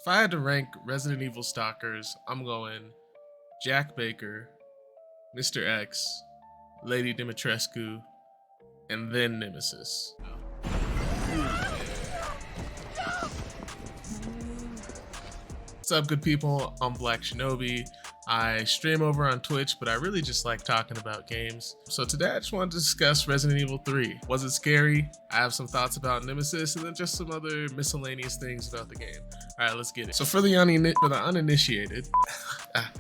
If I had to rank Resident Evil Stalkers, I'm going Jack Baker, Mr. X, Lady Dimitrescu, and then Nemesis. What's up, good people? I'm Black Shinobi. I stream over on Twitch, but I really just like talking about games. So today I just wanted to discuss Resident Evil 3. Was it scary? I have some thoughts about Nemesis and then just some other miscellaneous things about the game. All right, let's get it. So for the uninitiated, if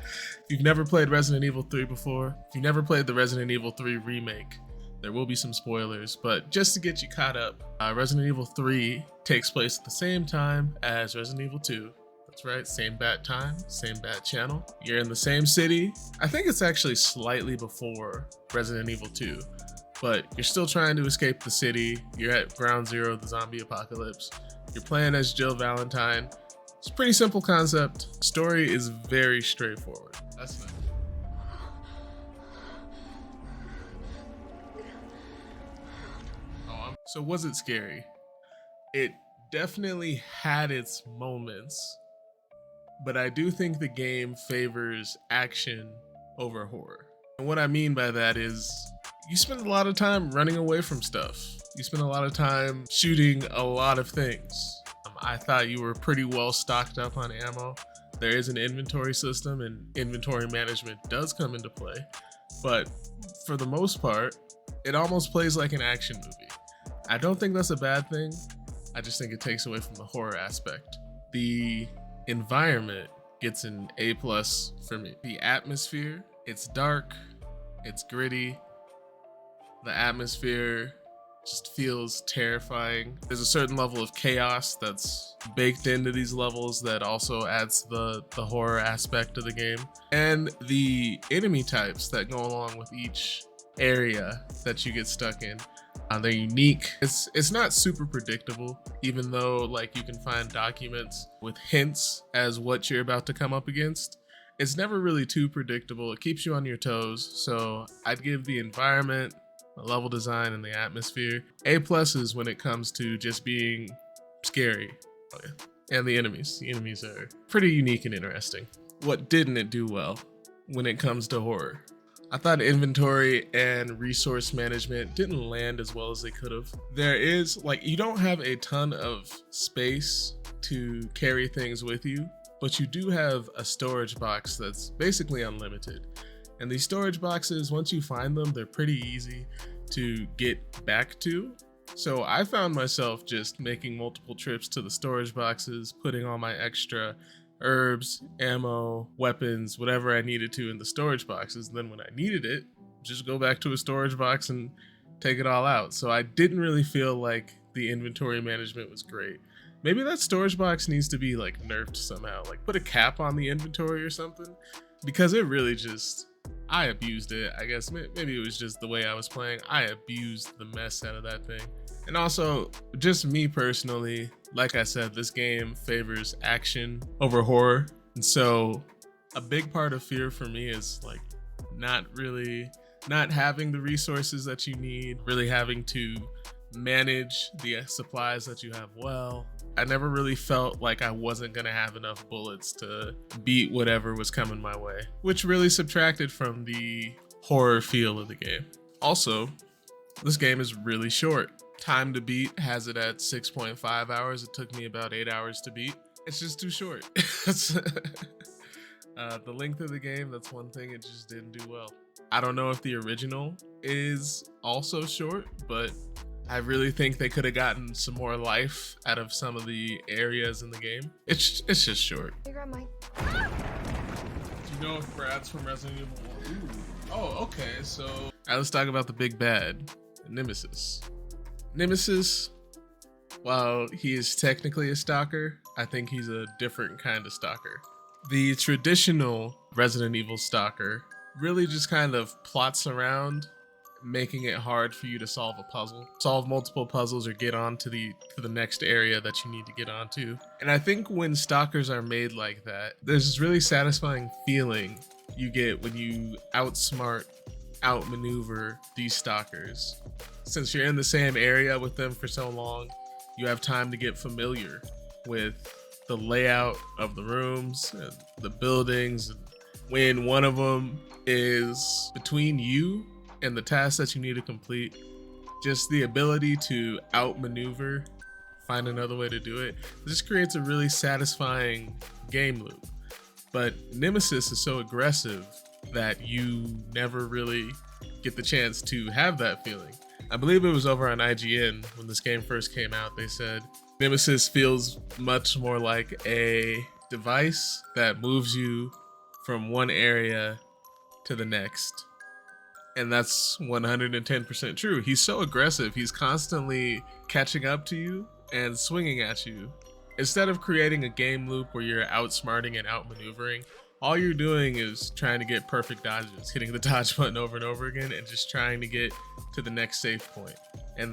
you've never played Resident Evil 3 before, if you've never played the Resident Evil 3 remake, there will be some spoilers, but just to get you caught up, Resident Evil 3 takes place at the same time as Resident Evil 2. That's right, same bat time, same bat channel. You're in the same city. I think it's actually slightly before Resident Evil 2, but you're still trying to escape the city. You're at ground zero of the zombie apocalypse. You're playing as Jill Valentine. It's a pretty simple concept. Story is very straightforward. That's nice. So was it scary? It definitely had its moments, but I do think the game favors action over horror. And what I mean by that is you spend a lot of time running away from stuff. You spend a lot of time shooting a lot of things. I thought you were pretty well stocked up on ammo. There is an inventory system and inventory management does come into play, but for the most part, it almost plays like an action movie. I don't think that's a bad thing. I just think it takes away from the horror aspect. The environment gets an A+ for me. The atmosphere, it's dark, it's gritty. The atmosphere just feels terrifying. There's a certain level of chaos that's baked into these levels that also adds the horror aspect of the game. And the enemy types that go along with each area that you get stuck in. They're unique. It's not super predictable, even though like you can find documents with hints as what you're about to come up against. It's never really too predictable. It keeps you on your toes. So I'd give the environment, the level design, and the atmosphere A+ when it comes to just being scary. Oh, yeah. And the enemies. The enemies are pretty unique and interesting. What didn't it do well when it comes to horror? I thought inventory and resource management didn't land as well as they could have. There is, like, you don't have a ton of space to carry things with you, but you do have a storage box that's basically unlimited. And these storage boxes, once you find them, they're pretty easy to get back to. So I found myself just making multiple trips to the storage boxes, putting all my extra herbs, ammo, weapons, whatever I needed to in the storage boxes. And then when I needed it, just go back to a storage box and take it all out. So I didn't really feel like the inventory management was great. Maybe that storage box needs to be like nerfed somehow, like put a cap on the inventory or something, because it really just, I abused it. I guess maybe it was just the way I was playing. I abused the mess out of that thing. And also, just me personally, like I said, this game favors action over horror. And so a big part of fear for me is like not having the resources that you need, really having to manage the supplies that you have well. I never really felt like I wasn't gonna have enough bullets to beat whatever was coming my way, which really subtracted from the horror feel of the game. Also, this game is really short. Time to beat has it at 6.5 hours. It took me about 8 hours to beat. It's just too short. The length of the game, that's one thing it just didn't do well. I don't know if the original is also short, but I really think they could have gotten some more life out of some of the areas in the game. It's just short. Hey, grab mine. Do you know if Brad's from Resident Evil 1? Oh, okay, so all right, let's talk about the big bad, Nemesis. Nemesis, while he is technically a stalker, I think he's a different kind of stalker. The traditional Resident Evil stalker really just kind of plots around, making it hard for you to solve a puzzle, solve multiple puzzles, or get on to the next area that you need to get onto. And I think when stalkers are made like that, there's this really satisfying feeling you get when you outmaneuver these stalkers. Since you're in the same area with them for so long, you have time to get familiar with the layout of the rooms, and the buildings. When one of them is between you and the task that you need to complete, just the ability to outmaneuver, find another way to do it, just creates a really satisfying game loop. But Nemesis is so aggressive that you never really get the chance to have that feeling. I believe it was over on IGN when this game first came out. They said Nemesis feels much more like a device that moves you from one area to the next. And that's 110% true. He's so aggressive. He's constantly catching up to you and swinging at you. Instead of creating a game loop where you're outsmarting and outmaneuvering, all you're doing is trying to get perfect dodges, hitting the dodge button over and over again, and just trying to get to the next safe point. And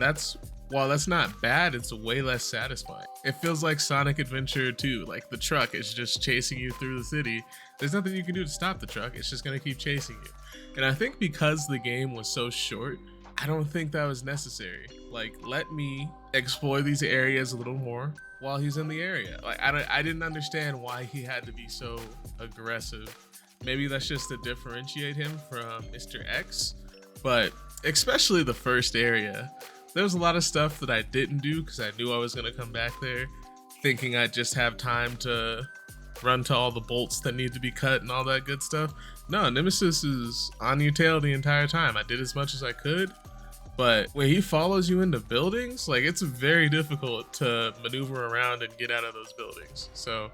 while that's not bad, it's way less satisfying. It feels like Sonic Adventure 2, like the truck is just chasing you through the city. There's nothing you can do to stop the truck, it's just gonna keep chasing you. And I think because the game was so short, I don't think that was necessary. Like, let me explore these areas a little more while he's in the area. Like, I didn't understand why he had to be so aggressive. Maybe that's just to differentiate him from Mr. X, but especially the first area, there was a lot of stuff that I didn't do because I knew I was gonna come back there thinking I'd just have time to run to all the bolts that need to be cut and all that good stuff. No, Nemesis is on your tail the entire time. I did as much as I could, but when he follows you into buildings, like, it's very difficult to maneuver around and get out of those buildings. So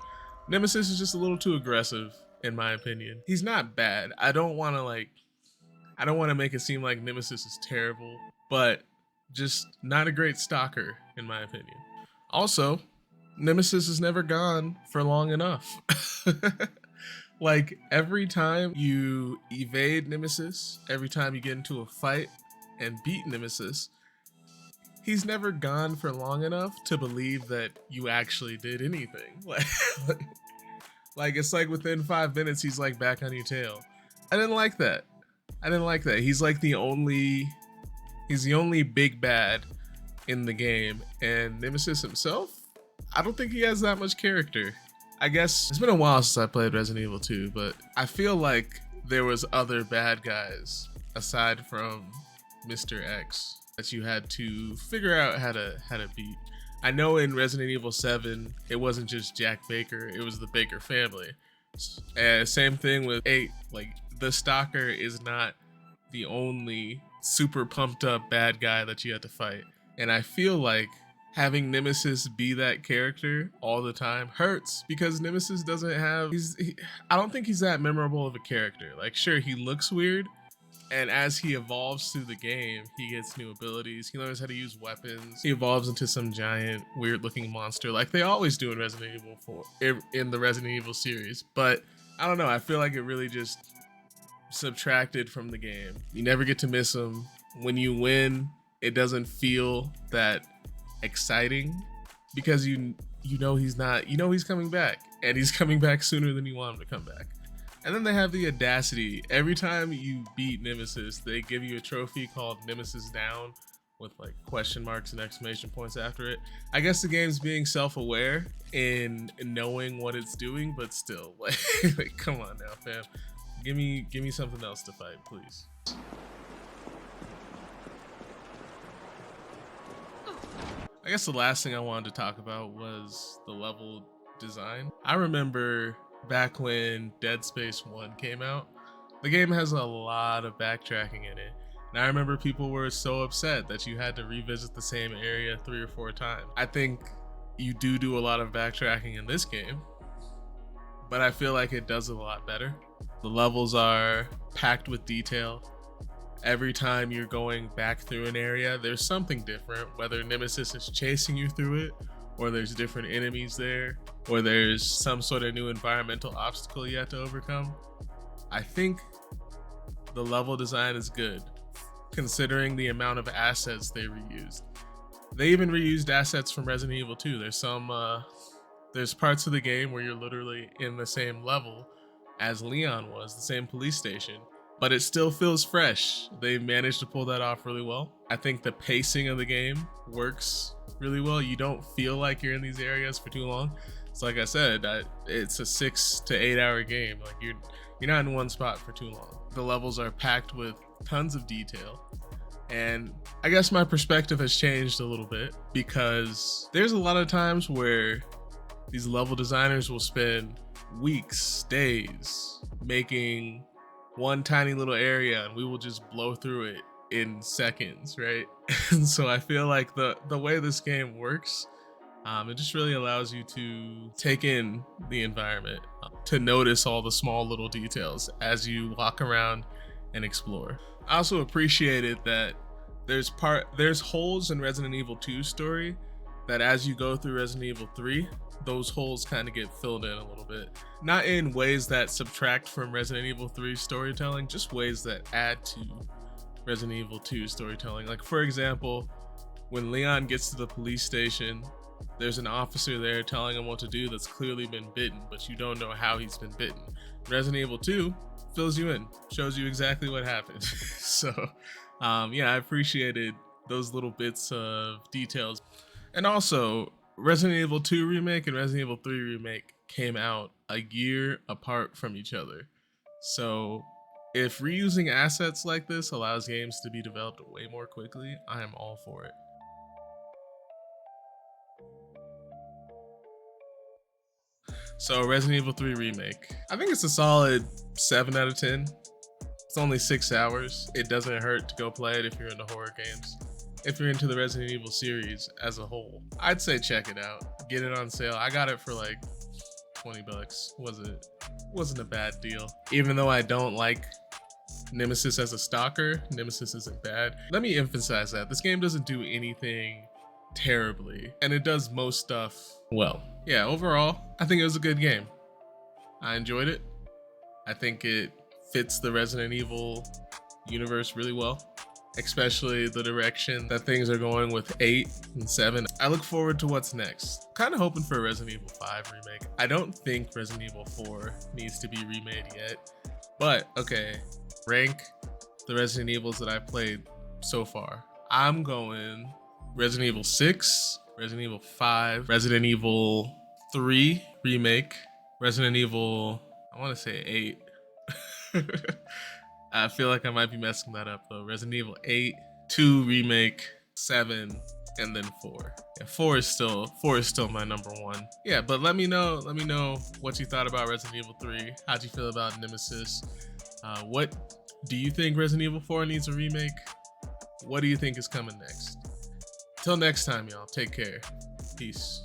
Nemesis is just a little too aggressive, in my opinion. He's not bad. I don't want to make it seem like Nemesis is terrible, but just not a great stalker, in my opinion. Also, Nemesis has never gone for long enough. Like, every time you evade Nemesis, every time you get into a fight and beat Nemesis, he's never gone for long enough to believe that you actually did anything. Like it's like within 5 minutes, he's like back on your tail. I didn't like that. He's like he's the only big bad in the game, and Nemesis himself, I don't think he has that much character. I guess it's been a while since I played Resident Evil 2, but I feel like there was other bad guys aside from Mr. X that you had to figure out how to beat. I know in Resident Evil 7, it wasn't just Jack Baker, it was the Baker family. And same thing with 8, like, the Stalker is not the only super pumped up bad guy that you had to fight. And I feel like having Nemesis be that character all the time hurts, because Nemesis doesn't have, I don't think he's that memorable of a character. Like, sure, he looks weird, and as he evolves through the game, he gets new abilities, he learns how to use weapons, he evolves into some giant weird looking monster like they always do in Resident Evil 4, in the Resident Evil series. But I don't know, I feel like it really just subtracted from the game. You never get to miss him. When you win, it doesn't feel that exciting, because you know he's coming back, and he's coming back sooner than you want him to come back. And then they have the audacity, every time you beat Nemesis, they give you a trophy called Nemesis Down with like question marks and exclamation points after it. I guess the game's being self-aware in knowing what it's doing, but still, like, like, come on now, fam. Give me something else to fight, please. I guess the last thing I wanted to talk about was the level design. I remember back when Dead Space 1 came out, the game has a lot of backtracking in it. And I remember people were so upset that you had to revisit the same area 3 or 4 times. I think you do a lot of backtracking in this game, but I feel like it does it a lot better. The levels are packed with detail. Every time you're going back through an area, there's something different, whether Nemesis is chasing you through it, or there's different enemies there, or there's some sort of new environmental obstacle you have to overcome. I think the level design is good, considering the amount of assets they reused. They even reused assets from Resident Evil 2. There's parts of the game where you're literally in the same level as Leon was, the same police station, but it still feels fresh. They managed to pull that off really well. I think the pacing of the game works really well. You don't feel like you're in these areas for too long. So like I said, it's a 6 to 8 hour game. Like you're not in one spot for too long. The levels are packed with tons of detail. And I guess my perspective has changed a little bit because there's a lot of times where these level designers will spend weeks, days making one tiny little area, and we will just blow through it in seconds, right? And so I feel like the way this game works, it just really allows you to take in the environment, to notice all the small little details as you walk around and explore. I also appreciated that there's holes in Resident Evil 2's story that as you go through Resident Evil 3, those holes kind of get filled in a little bit. Not in ways that subtract from Resident Evil 3's storytelling, just ways that add to Resident Evil 2's storytelling. Like for example, when Leon gets to the police station, there's an officer there telling him what to do that's clearly been bitten, but you don't know how he's been bitten. Resident Evil 2 fills you in, shows you exactly what happened. So yeah, I appreciated those little bits of details. And also, Resident Evil 2 Remake and Resident Evil 3 Remake came out a year apart from each other. So if reusing assets like this allows games to be developed way more quickly, I am all for it. So Resident Evil 3 Remake, I think it's a solid 7 out of 10. It's only 6 hours. It doesn't hurt to go play it if you're into horror games. If you're into the Resident Evil series as a whole, I'd say check it out. Get it on sale. I got it for like 20 bucks. Wasn't a bad deal. Even though I don't like Nemesis as a stalker, Nemesis isn't bad. Let me emphasize that this game doesn't do anything terribly, and it does most stuff well. Yeah, overall, I think it was a good game. I enjoyed it. I think it fits the Resident Evil universe really well, especially the direction that things are going with 8 and 7. I look forward to what's next. Kind of hoping for a Resident Evil 5 remake. I don't think Resident Evil 4 needs to be remade yet, but okay, rank the Resident Evils that I've played so far. I'm going Resident Evil 6, Resident Evil 5, Resident Evil 3 Remake, Resident Evil, I want to say 8. I feel like I might be messing that up though. Resident Evil 8, 2 Remake, 7, and then 4. Yeah, 4 is still my number 1. Yeah, but let me know what you thought about Resident Evil 3. How'd you feel about Nemesis? What do you think Resident Evil 4 needs a remake? What do you think is coming next? Till next time, y'all. Take care. Peace.